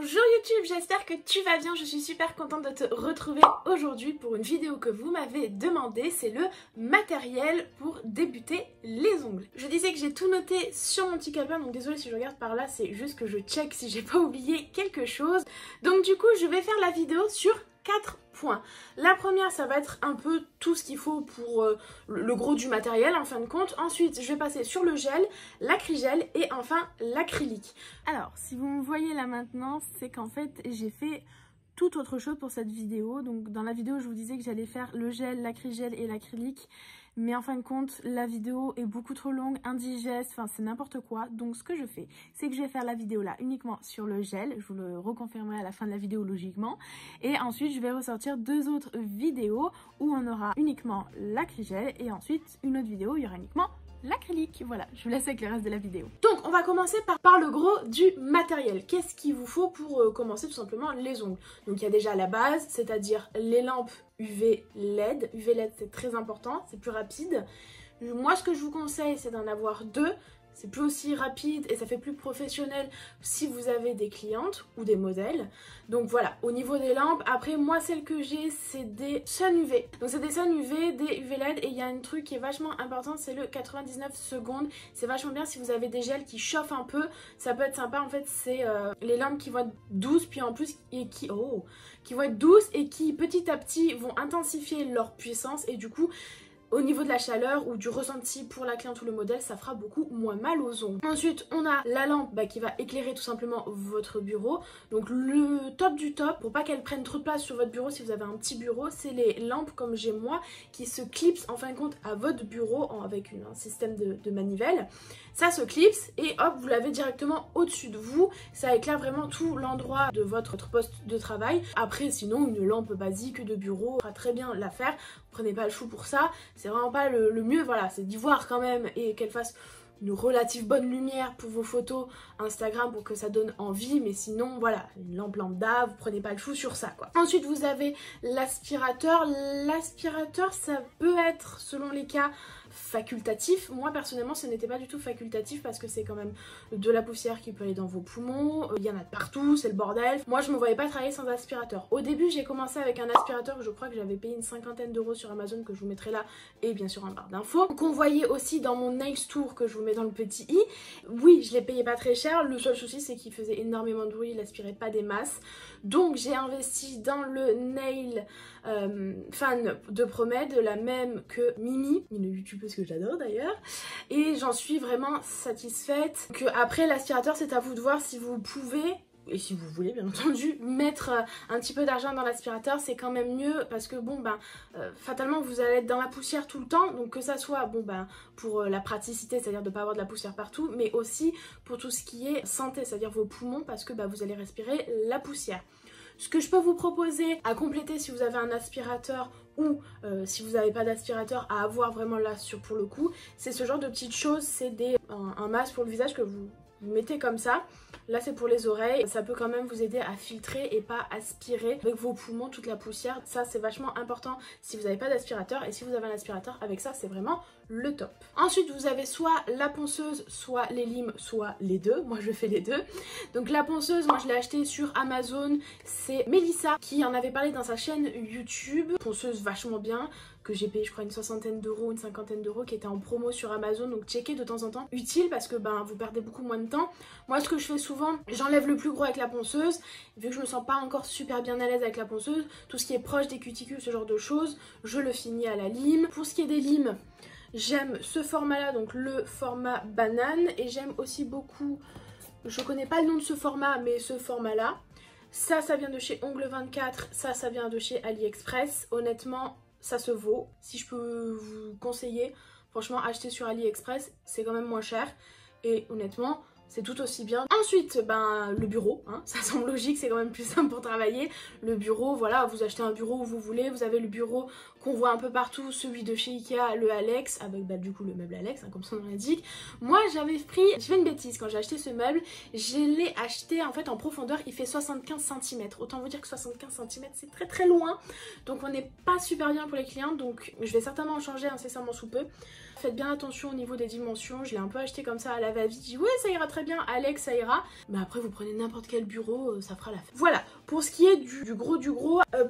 Bonjour YouTube, j'espère que tu vas bien, je suis super contente de te retrouver aujourd'hui pour une vidéo que vous m'avez demandé, c'est le matériel pour débuter les ongles. Je disais que j'ai tout noté sur mon petit calepin, donc désolée si je regarde par là, c'est juste que je check si j'ai pas oublié quelque chose. Donc du coup, je vais faire la vidéo sur 4 points. La première, ça va être un peu tout ce qu'il faut pour le gros du matériel en fin de compte. Ensuite, je vais passer sur le gel, l'acrygel et enfin l'acrylique. Alors, si vous me voyez là maintenant, c'est qu'en fait, j'ai fait tout autre chose pour cette vidéo. Donc dans la vidéo, je vous disais que j'allais faire le gel, l'acrygel et l'acrylique. Mais en fin de compte, la vidéo est beaucoup trop longue, indigeste, enfin c'est n'importe quoi. Donc ce que je fais, c'est que je vais faire la vidéo là uniquement sur le gel. Je vous le reconfirmerai à la fin de la vidéo logiquement. Et ensuite, je vais ressortir deux autres vidéos où on aura uniquement l'acrygel. Et ensuite, une autre vidéo où il y aura uniquement l'acrylique. Voilà, je vous laisse avec le reste de la vidéo. Donc on va commencer par le gros du matériel. Qu'est-ce qu'il vous faut pour commencer tout simplement les ongles? Donc il y a déjà la base, c'est-à-dire les lampes UV LED. UV LED c'est très important, c'est plus rapide. Moi ce que je vous conseille c'est d'en avoir deux. C'est plus aussi rapide et ça fait plus professionnel si vous avez des clientes ou des modèles. Donc voilà, au niveau des lampes, après moi celle que j'ai c'est des sun UV. Donc c'est des sun UV, des UV LED et il y a un truc qui est vachement important, c'est le 99 secondes. C'est vachement bien si vous avez des gels qui chauffent un peu, ça peut être sympa en fait. C'est les lampes qui vont être douces puis en plus qui vont être douces et qui petit à petit vont intensifier leur puissance et du coup au niveau de la chaleur ou du ressenti pour la cliente ou le modèle, ça fera beaucoup moins mal aux ongles. Ensuite, on a la lampe qui va éclairer tout simplement votre bureau. Donc le top du top, pour pas qu'elle prenne trop de place sur votre bureau si vous avez un petit bureau, c'est les lampes comme j'ai moi qui se clipsent en fin de compte à votre bureau avec un système de manivelle. Ça se clipse et hop, vous l'avez directement au-dessus de vous. Ça éclaire vraiment tout l'endroit de votre poste de travail. Après, sinon, une lampe basique de bureau fera très bien l'affaire. Prenez pas le chou pour ça, c'est vraiment pas le mieux, voilà, c'est d'y voir quand même et qu'elle fasse une relative bonne lumière pour vos photos Instagram pour que ça donne envie, mais sinon voilà, une lampe lambda, vous prenez pas le chou sur ça quoi. Ensuite vous avez l'aspirateur. L'aspirateur ça peut être selon les cas facultatif. Moi personnellement ce n'était pas du tout facultatif parce que c'est quand même de la poussière qui peut aller dans vos poumons, il y en a de partout, c'est le bordel. Moi je me voyais pas travailler sans aspirateur. Au début j'ai commencé avec un aspirateur, je crois que j'avais payé une 50aine d'euros sur Amazon que je vous mettrai là et bien sûr en barre d'infos. Qu'on voyait aussi dans mon Nails Tour que je vous mets dans le petit i. Oui je l'ai payé pas très cher, le seul souci c'est qu'il faisait énormément de bruit, il aspirait pas des masses. Donc j'ai investi dans le Nail Fan de Promède, la même que Mimi, une youtubeuse que j'adore d'ailleurs, et j'en suis vraiment satisfaite. Que après l'aspirateur c'est à vous de voir si vous pouvez et si vous voulez bien entendu mettre un petit peu d'argent dans l'aspirateur, c'est quand même mieux parce que bon fatalement vous allez être dans la poussière tout le temps, donc que ça soit pour la praticité, c'est à dire de ne pas avoir de la poussière partout, mais aussi pour tout ce qui est santé, c'est à dire vos poumons, parce que vous allez respirer la poussière. Ce que je peux vous proposer à compléter si vous avez un aspirateur ou si vous n'avez pas d'aspirateur à avoir vraiment là pour le coup, c'est ce genre de petites choses, c'est un masque pour le visage que vous mettez comme ça. Là c'est pour les oreilles, ça peut quand même vous aider à filtrer et pas aspirer avec vos poumons toute la poussière. Ça c'est vachement important si vous n'avez pas d'aspirateur, et si vous avez un aspirateur avec ça c'est vraiment le top. Ensuite vous avez soit la ponceuse, soit les limes, soit les deux. Moi je fais les deux. Donc la ponceuse, moi je l'ai achetée sur Amazon, c'est Mélissa qui en avait parlé dans sa chaîne YouTube. Ponceuse vachement bien, que j'ai payé je crois une 60aine d'euros, une 50aine d'euros, qui était en promo sur Amazon, donc checkez de temps en temps, utile parce que vous perdez beaucoup moins de temps. Moi ce que je fais souvent, j'enlève le plus gros avec la ponceuse, vu que je me sens pas encore super bien à l'aise avec la ponceuse, tout ce qui est proche des cuticules, ce genre de choses, je le finis à la lime. Pour ce qui est des limes, j'aime ce format là, donc le format banane, et j'aime aussi beaucoup, je connais pas le nom de ce format, mais ce format là. Ça vient de chez Ongle 24, ça vient de chez AliExpress. Honnêtement ça se vaut, si je peux vous conseiller, franchement acheter sur AliExpress c'est quand même moins cher et honnêtement c'est tout aussi bien. Ensuite le bureau, ça semble logique, c'est quand même plus simple pour travailler. Le bureau, voilà, vous achetez un bureau où vous voulez, vous avez le bureau qu'on voit un peu partout, celui de chez Ikea, le Alex, avec du coup le meuble Alex, comme son nom l'indique. Moi j'avais pris, j'ai fait une bêtise quand j'ai acheté ce meuble, je l'ai acheté en fait en profondeur, il fait 75 cm. Autant vous dire que 75 cm c'est très très loin, donc on n'est pas super bien pour les clients, donc je vais certainement en changer incessamment sous peu. Faites bien attention au niveau des dimensions, je l'ai un peu acheté comme ça à la va-vite, je dis ouais ça ira très très bien, Alex, ça ira. Mais après, vous prenez n'importe quel bureau, ça fera l'affaire. Voilà, pour ce qui est du gros.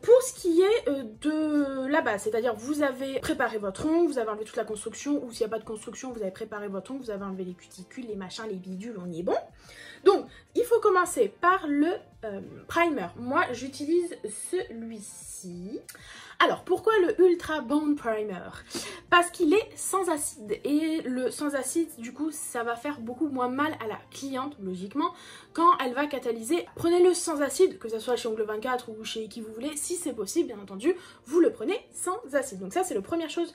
Pour ce qui est de la base, c'est-à-dire vous avez préparé votre ongle, vous avez enlevé toute la construction, ou s'il n'y a pas de construction, vous avez préparé votre ongle, vous avez enlevé les cuticules, les machins, les bidules, on y est bon. Donc, il faut commencer par le primer. Moi, j'utilise celui-ci. Alors, pourquoi le Ultra Bond Primer? Parce qu'il est sans acide. Et le sans acide, du coup, ça va faire beaucoup moins mal à la cliente, logiquement, quand elle va catalyser. Prenez-le sans acide, que ce soit chez Ongle 24 ou chez qui vous voulez. Si c'est possible, bien entendu, vous le prenez sans acide. Donc ça, c'est la première chose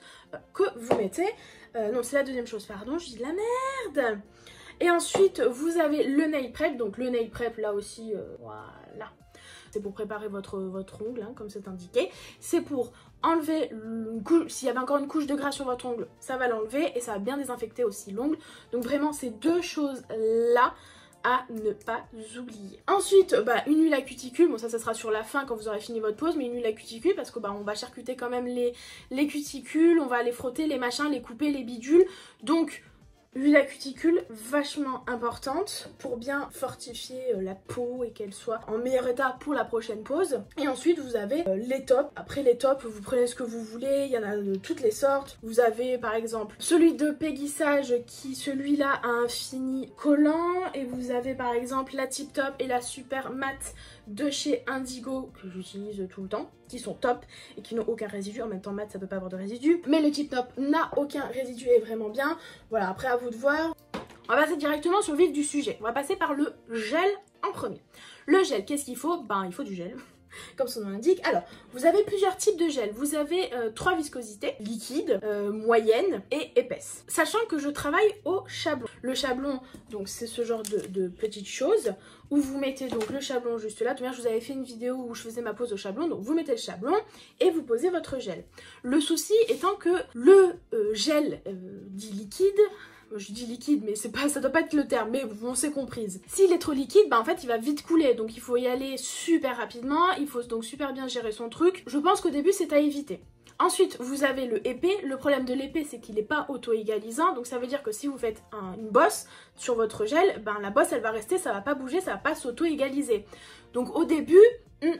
que vous mettez. Non, c'est la deuxième chose, pardon, je dis de la merde. Et ensuite, vous avez le nail prep. Donc le nail prep, là aussi, voilà. C'est pour préparer votre ongle, hein, comme c'est indiqué. C'est pour enlever une couche, s'il y avait encore une couche de gras sur votre ongle, ça va l'enlever et ça va bien désinfecter aussi l'ongle. Donc vraiment, ces deux choses-là à ne pas oublier. Ensuite, une huile à cuticule. Bon, ça sera sur la fin quand vous aurez fini votre pause, mais une huile à cuticule parce que on va charcuter quand même les cuticules, on va les frotter, les machins, les couper, les bidules. Donc, huile à cuticule, vachement importante pour bien fortifier la peau et qu'elle soit en meilleur état pour la prochaine pause. Et ensuite, vous avez les tops. Après les tops, vous prenez ce que vous voulez, il y en a de toutes les sortes. Vous avez par exemple celui de Péguissage qui, celui-là, a un fini collant. Et vous avez par exemple la Tip Top et la Super Matte de chez Indigo que j'utilise tout le temps, qui sont top et qui n'ont aucun résidu. En même temps, matte, ça peut pas avoir de résidu. Mais le Tip Top n'a aucun résidu et est vraiment bien. Voilà, après à vous de voir. On va passer directement sur le vif du sujet. On va passer par le gel en premier. Le gel, qu'est-ce qu'il faut? Il faut du gel. Comme son nom l'indique. Alors, vous avez plusieurs types de gel. Vous avez 3 viscosités, liquide, moyenne et épaisse. Sachant que je travaille au chablon. Le chablon, donc c'est ce genre de petites choses où vous mettez donc le chablon juste là. Tout à l'heure, je vous avais fait une vidéo où je faisais ma pose au chablon. Donc vous mettez le chablon et vous posez votre gel. Le souci étant que le gel dit liquide, je dis liquide, mais c'est pas, ça doit pas être le terme, mais on s'est comprise. S'il est trop liquide, en fait, il va vite couler. Donc, il faut y aller super rapidement. Il faut donc super bien gérer son truc. Je pense qu'au début, c'est à éviter. Ensuite, vous avez le épais. Le problème de l'épais, c'est qu'il n'est pas auto-égalisant. Donc, ça veut dire que si vous faites une bosse sur votre gel, la bosse, elle va rester, ça va pas bouger, ça va pas s'auto-égaliser. Donc, au début,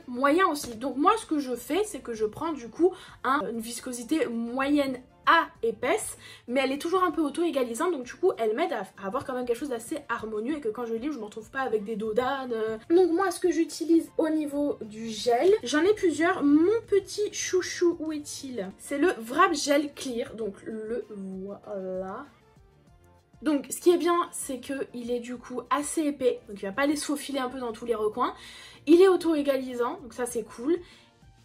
moyen aussi. Donc, moi, ce que je fais, c'est que je prends du coup une viscosité moyenne à épaisse, mais elle est toujours un peu auto-égalisante, donc du coup elle m'aide à avoir quand même quelque chose d'assez harmonieux et que quand je lis, je me retrouve pas avec des dos d'âne. Donc moi, ce que j'utilise au niveau du gel, j'en ai plusieurs. Mon petit chouchou, où est-il? C'est le Wrap Gel Clear, donc le voilà. Donc ce qui est bien, c'est qu'il est du coup assez épais, donc il va pas aller se faufiler un peu dans tous les recoins. Il est auto-égalisant, donc ça c'est cool.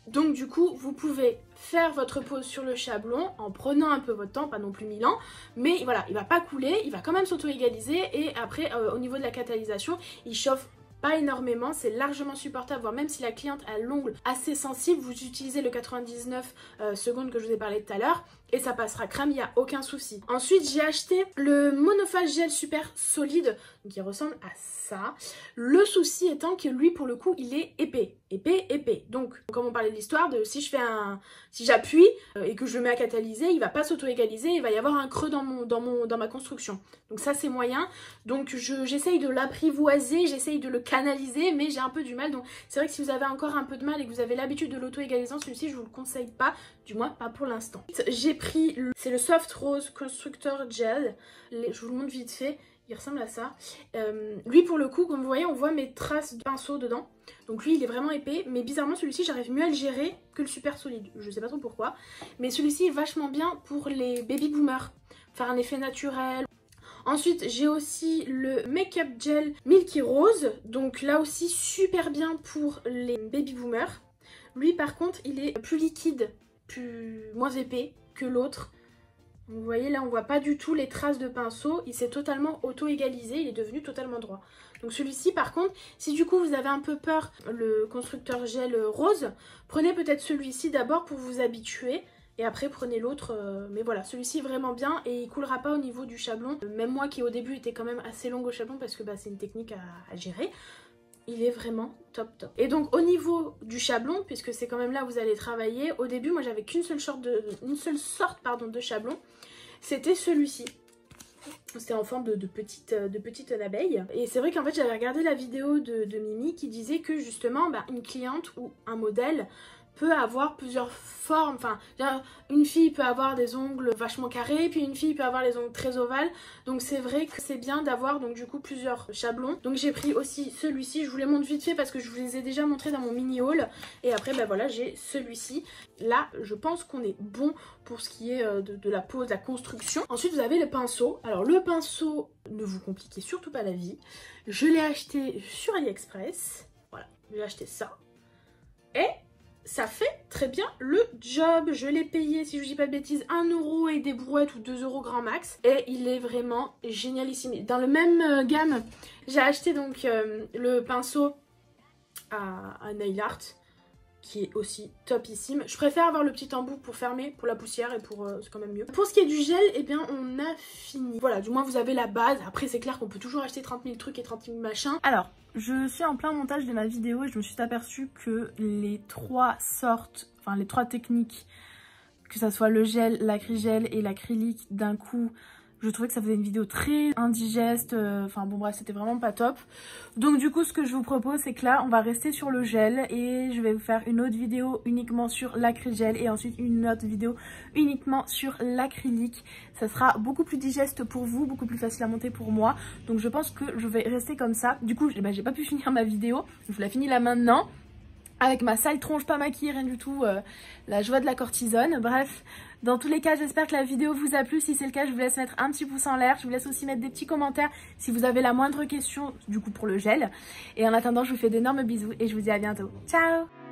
Donc du coup, vous pouvez faire votre pose sur le chablon en prenant un peu votre temps, pas non plus 1000 ans, mais voilà, il va pas couler, il va quand même s'auto-égaliser et après, au niveau de la catalysation, il chauffe pas énormément, c'est largement supportable, voire même si la cliente a l'ongle assez sensible, vous utilisez le 99 secondes que je vous ai parlé tout à l'heure et ça passera crème, il n'y a aucun souci. Ensuite, j'ai acheté le Monophase Gel Super Solide, qui ressemble à ça. Le souci étant que lui, pour le coup, il est épais. Épais. Donc, comme on parlait de l'histoire, si j'appuie et que je le mets à catalyser, il va pas s'auto-égaliser, il va y avoir un creux dans ma construction. Donc ça, c'est moyen. Donc, j'essaye de l'apprivoiser, j'essaye de le canaliser, mais j'ai un peu du mal. Donc, c'est vrai que si vous avez encore un peu de mal et que vous avez l'habitude de l'auto-égalisant, celui-ci, je vous le conseille pas, du moins pas pour l'instant. J'ai pris, c'est le Soft Rose Constructor Gel. Je vous le montre vite fait. Il ressemble à ça. Lui, pour le coup, comme vous voyez, on voit mes traces de pinceau dedans. Donc lui, il est vraiment épais. Mais bizarrement, celui-ci, j'arrive mieux à le gérer que le super solide. Je sais pas trop pourquoi. Mais celui-ci est vachement bien pour les baby boomers. Faire un effet naturel. Ensuite, j'ai aussi le Make-up Gel Milky Rose. Donc là aussi, super bien pour les baby boomers. Lui, par contre, il est plus liquide, moins épais que l'autre. Vous voyez là, on voit pas du tout les traces de pinceau, il s'est totalement auto-égalisé, il est devenu totalement droit. Donc celui-ci par contre, si du coup vous avez un peu peur, le constructeur gel rose, prenez peut-être celui-ci d'abord pour vous habituer et après prenez l'autre. Mais voilà, celui-ci est vraiment bien et il coulera pas au niveau du chablon. Même moi qui au début était quand même assez longue au chablon parce que c'est une technique à gérer. Il est vraiment top. Et donc au niveau du chablon, puisque c'est quand même là où vous allez travailler, au début moi j'avais qu'une seule sorte de chablon, c'était celui-ci. C'était en forme de petite abeille. Et c'est vrai qu'en fait j'avais regardé la vidéo de Mimi qui disait que justement une cliente ou un modèle peut avoir plusieurs formes, enfin une fille peut avoir des ongles vachement carrés, puis une fille peut avoir les ongles très ovales, donc c'est vrai que c'est bien d'avoir donc du coup plusieurs chablons. Donc j'ai pris aussi celui-ci, je vous les montre vite fait parce que je vous les ai déjà montrés dans mon mini haul, et après voilà j'ai celui-ci. Là je pense qu'on est bon pour ce qui est de la pose, de la construction. Ensuite vous avez le pinceau. Alors le pinceau, ne vous compliquez surtout pas la vie, je l'ai acheté sur AliExpress, voilà, j'ai acheté ça, et ça fait très bien le job. Je l'ai payé, si je dis pas de bêtises, 1 € et des brouettes ou 2 € grand max. Et il est vraiment génialissime. Dans le même gamme, j'ai acheté donc le pinceau à nail art, qui est aussi topissime. Je préfère avoir le petit embout pour fermer, pour la poussière et pour c'est quand même mieux. Pour ce qui est du gel, eh bien on a fini. Voilà, du moins vous avez la base. Après c'est clair qu'on peut toujours acheter 30 000 trucs et 30 000 machins. Alors, je suis en plein montage de ma vidéo et je me suis aperçue que les 3 sortes, enfin les 3 techniques, que ça soit le gel, l'acrygel et l'acrylique d'un coup, je trouvais que ça faisait une vidéo très indigeste, enfin bon bref c'était vraiment pas top. Donc du coup ce que je vous propose c'est que là on va rester sur le gel et je vais vous faire une autre vidéo uniquement sur l'acrygel et ensuite une autre vidéo uniquement sur l'acrylique. Ça sera beaucoup plus digeste pour vous, beaucoup plus facile à monter pour moi. Donc je pense que je vais rester comme ça. Du coup j'ai pas pu finir ma vidéo, je vous la finis là maintenant. Avec ma sale tronche pas maquillée, rien du tout, la joie de la cortisone. Bref, dans tous les cas, j'espère que la vidéo vous a plu. Si c'est le cas, je vous laisse mettre un petit pouce en l'air. Je vous laisse aussi mettre des petits commentaires si vous avez la moindre question, du coup, pour le gel. Et en attendant, je vous fais d'énormes bisous et je vous dis à bientôt. Ciao!